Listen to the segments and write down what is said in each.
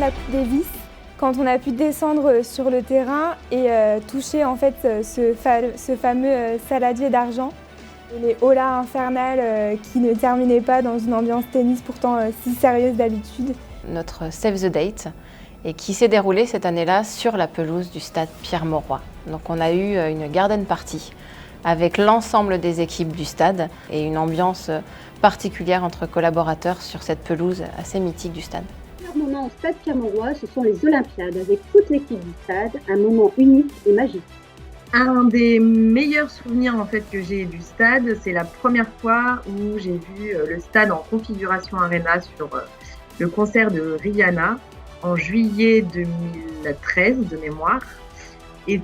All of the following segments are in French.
la Coupe Davis, quand on a pu descendre sur le terrain et toucher en fait ce fameux saladier d'argent. Et les holas infernales qui ne terminaient pas dans une ambiance tennis pourtant si sérieuse d'habitude. Notre Save the Date et qui s'est déroulé cette année-là sur la pelouse du stade Pierre-Mauroy. Donc on a eu une garden party avec l'ensemble des équipes du stade et une ambiance particulière entre collaborateurs sur cette pelouse assez mythique du stade. Le moment au stade Pierre-Mauroy, ce sont les Olympiades avec toute l'équipe du stade, un moment unique et magique. Un des meilleurs souvenirs en fait que j'ai du stade, c'est la première fois où j'ai vu le stade en configuration arena sur le concert de Rihanna en juillet 2013 de mémoire. Et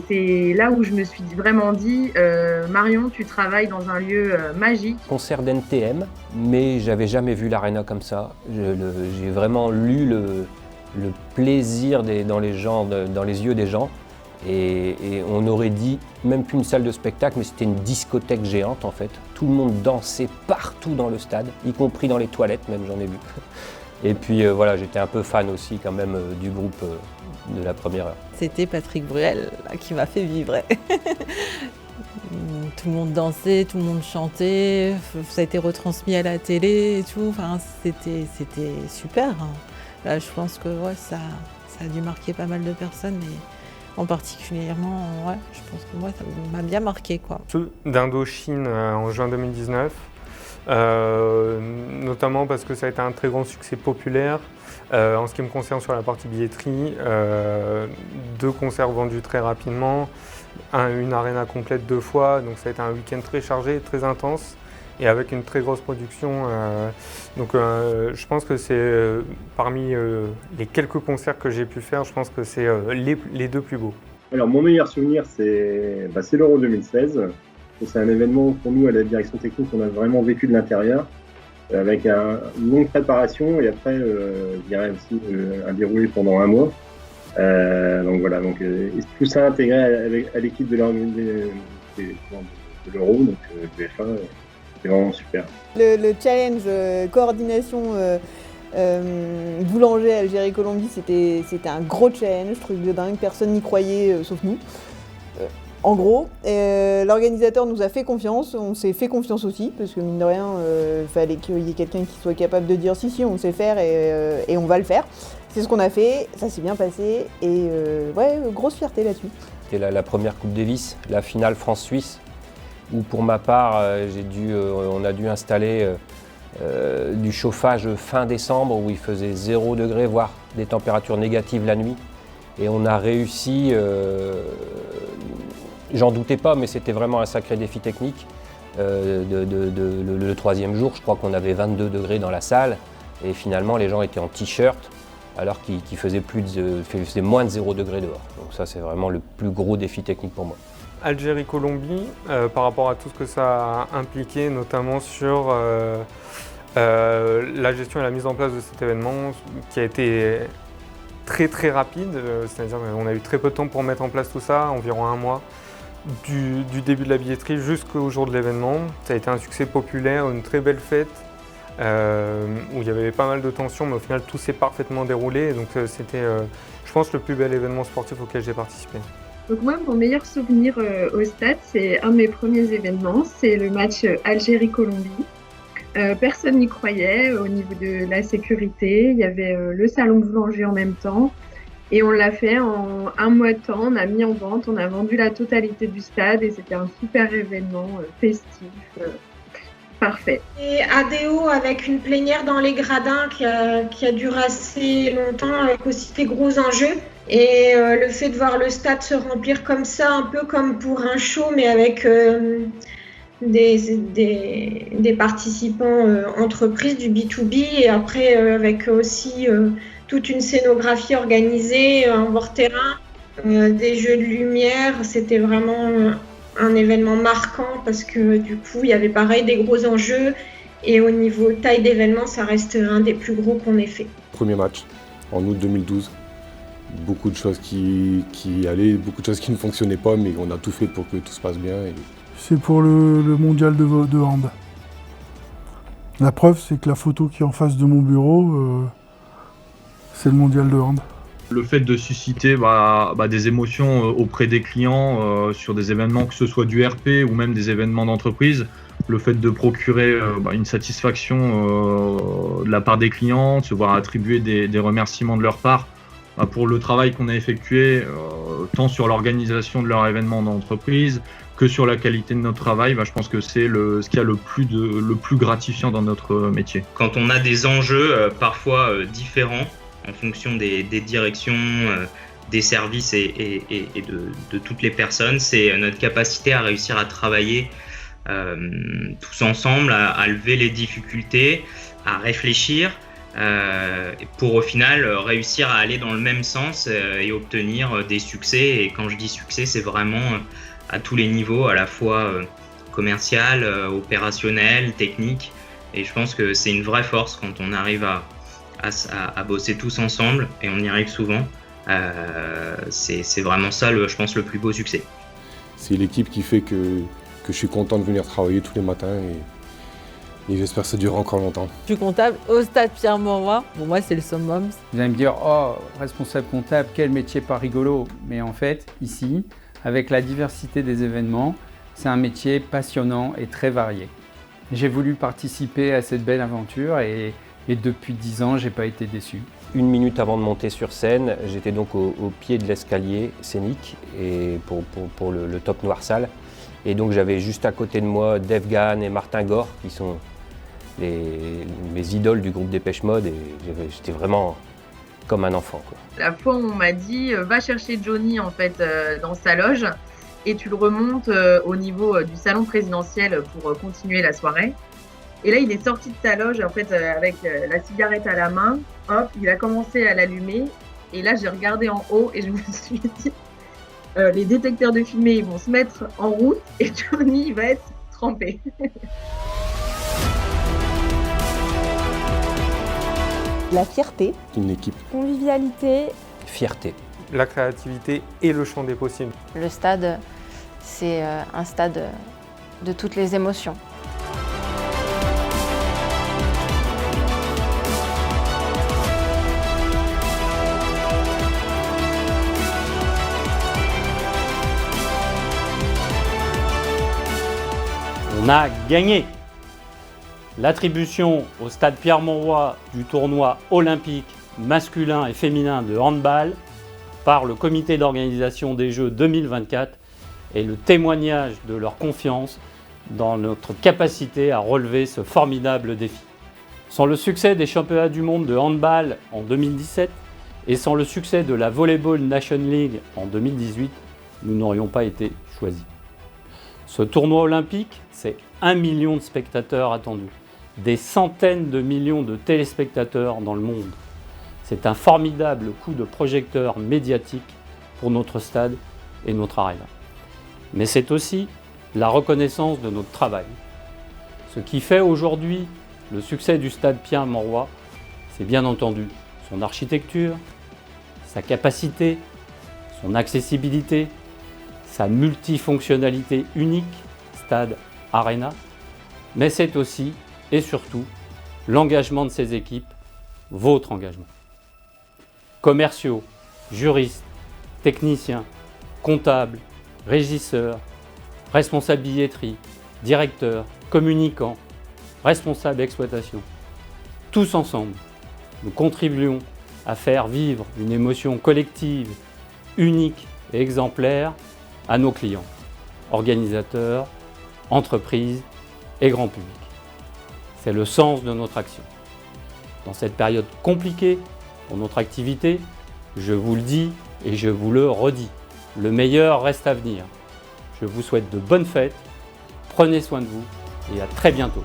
c'est là où je me suis vraiment dit, Marion, tu travailles dans un lieu magique. Concert d'NTM, mais j'avais jamais vu l'arena comme ça. J'ai vraiment lu le plaisir dans les yeux des gens. Et on aurait dit, même plus une salle de spectacle, mais c'était une discothèque géante en fait. Tout le monde dansait partout dans le stade, y compris dans les toilettes même, j'en ai vu. Et puis voilà, j'étais un peu fan aussi quand même du groupe de la première heure. C'était Patrick Bruel qui m'a fait vibrer. Tout le monde dansait, tout le monde chantait, ça a été retransmis à la télé et tout, enfin, c'était super. Là, je pense que ouais, ça a dû marquer pas mal de personnes. En particulièrement, ouais, je pense que moi, ça m'a bien marqué, quoi. Ceux d'Indochine en juin 2019, notamment parce que ça a été un très grand succès populaire. En ce qui me concerne sur la partie billetterie, 2 concerts vendus très rapidement, une arena complète 2 fois, donc ça a été un week-end très chargé, très intense. Et avec une très grosse production. Je pense que c'est parmi les quelques concerts que j'ai pu faire, je pense que c'est les 2 plus beaux. Alors mon meilleur souvenir, c'est l'Euro 2016. C'est un événement pour nous à la direction technique qu'on a vraiment vécu de l'intérieur, avec une longue préparation et après, je dirais aussi un déroulé pendant 1 mois. Donc voilà, tout ça intégré à l'équipe de l'Euro, donc du F1. C'est vraiment super. Le challenge coordination boulanger Algérie-Colombie, c'était un gros challenge, truc de dingue, personne n'y croyait sauf nous. En gros, l'organisateur nous a fait confiance, on s'est fait confiance aussi, parce que mine de rien, il fallait qu'il y ait quelqu'un qui soit capable de dire si, on sait faire et on va le faire. C'est ce qu'on a fait, ça s'est bien passé et ouais, grosse fierté là-dessus. C'était la première Coupe Davis, la finale France-Suisse, où pour ma part, on a dû installer du chauffage fin décembre où il faisait 0 degré, voire des températures négatives la nuit. Et on a réussi, j'en doutais pas, mais c'était vraiment un sacré défi technique. Le 3e jour, je crois qu'on avait 22 degrés dans la salle et finalement les gens étaient en t-shirt alors qu'il faisait moins de 0 degré dehors. Donc ça, c'est vraiment le plus gros défi technique pour moi. Algérie-Colombie, par rapport à tout ce que ça a impliqué, notamment sur la gestion et la mise en place de cet événement qui a été très très rapide, c'est-à-dire qu'on a eu très peu de temps pour mettre en place tout ça, environ 1 mois, du début de la billetterie jusqu'au jour de l'événement. Ça a été un succès populaire, une très belle fête, où il y avait pas mal de tensions, mais au final tout s'est parfaitement déroulé, donc c'était, je pense, le plus bel événement sportif auquel j'ai participé. Donc moi, mon meilleur souvenir au stade, c'est un de mes premiers événements, c'est le match Algérie-Colombie. Personne n'y croyait au niveau de la sécurité, il y avait le salon boulanger en même temps et on l'a fait en 1 mois de temps, on a mis en vente, on a vendu la totalité du stade et c'était un super événement festif, parfait. Et ADO avec une plénière dans les gradins qui a duré assez longtemps avec aussi des gros enjeux. Et le fait de voir le stade se remplir comme ça, un peu comme pour un show, mais avec des participants entreprises du B2B et après avec aussi toute une scénographie organisée en bord terrain, des jeux de lumière, c'était vraiment un événement marquant parce que du coup il y avait pareil des gros enjeux et au niveau taille d'événement ça reste un des plus gros qu'on ait fait. Premier match en août 2012. Beaucoup de choses qui allaient, beaucoup de choses qui ne fonctionnaient pas, mais on a tout fait pour que tout se passe bien. C'est pour le mondial de hand. La preuve, c'est que la photo qui est en face de mon bureau, C'est le mondial de hand. Le fait de susciter des émotions auprès des clients sur des événements, que ce soit du RP ou même des événements d'entreprise, le fait de procurer une satisfaction de la part des clients, de se voir attribuer des remerciements de leur part pour le travail qu'on a effectué, tant sur l'organisation de leur événement d'entreprise que sur la qualité de notre travail, je pense que c'est ce qu'il y a le plus gratifiant dans notre métier. Quand on a des enjeux parfois différents, en fonction des directions, des services et de toutes les personnes, c'est notre capacité à réussir à travailler tous ensemble, à lever les difficultés, à réfléchir pour au final réussir à aller dans le même sens et obtenir des succès. Et quand je dis succès, c'est vraiment à tous les niveaux, à la fois commercial, opérationnel, technique. Et je pense que c'est une vraie force quand on arrive à bosser tous ensemble, et on y arrive souvent. C'est vraiment ça, je pense, le plus beau succès. C'est l'équipe qui fait que je suis content de venir travailler tous les matins et j'espère que ça durera encore longtemps. Je suis comptable au stade Pierre-Mauroy. Pour moi, c'est le summum. Vous allez me dire, oh, responsable comptable, quel métier pas rigolo. Mais en fait, ici, avec la diversité des événements, c'est un métier passionnant et très varié. J'ai voulu participer à cette belle aventure et depuis 10 ans, je n'ai pas été déçu. 1 minute avant de monter sur scène, j'étais donc au pied de l'escalier scénique et pour le Top Noir Salle. Et donc j'avais juste à côté de moi Dave Gahan et Martin Gore, qui sont mes idoles du groupe Dépêche Mode, et j'étais vraiment comme un enfant, quoi. La fois où on m'a dit va chercher Johnny en fait dans sa loge et tu le remontes au niveau du salon présidentiel pour continuer la soirée. Et là, il est sorti de sa loge en fait avec la cigarette à la main. Hop, il a commencé à l'allumer. Et là, j'ai regardé en haut et je me suis dit les détecteurs de fumée ils vont se mettre en route et Johnny il va être trempé. La fierté. Une équipe. Convivialité. Fierté. La créativité et le champ des possibles. Le stade, c'est un stade de toutes les émotions. On a gagné. L'attribution au stade Pierre-Mauroy du tournoi olympique masculin et féminin de handball par le comité d'organisation des Jeux 2024 est le témoignage de leur confiance dans notre capacité à relever ce formidable défi. Sans le succès des championnats du monde de handball en 2017 et sans le succès de la Volleyball Nation League en 2018, nous n'aurions pas été choisis. Ce tournoi olympique, c'est 1 million de spectateurs attendus, des centaines de millions de téléspectateurs dans le monde. C'est un formidable coup de projecteur médiatique pour notre stade et notre aréna. Mais c'est aussi la reconnaissance de notre travail. Ce qui fait aujourd'hui le succès du stade Pierre-Mauroy, c'est bien entendu son architecture, sa capacité, son accessibilité, sa multifonctionnalité unique, stade Arena, mais c'est aussi et surtout l'engagement de ses équipes, votre engagement. Commerciaux, juristes, techniciens, comptables, régisseurs, responsables billetterie, directeurs, communicants, responsables d'exploitation. Tous ensemble, nous contribuons à faire vivre une émotion collective, unique et exemplaire à nos clients, organisateurs, entreprises et grand public. C'est le sens de notre action. Dans cette période compliquée pour notre activité, je vous le dis et je vous le redis, le meilleur reste à venir. Je vous souhaite de bonnes fêtes, prenez soin de vous et à très bientôt.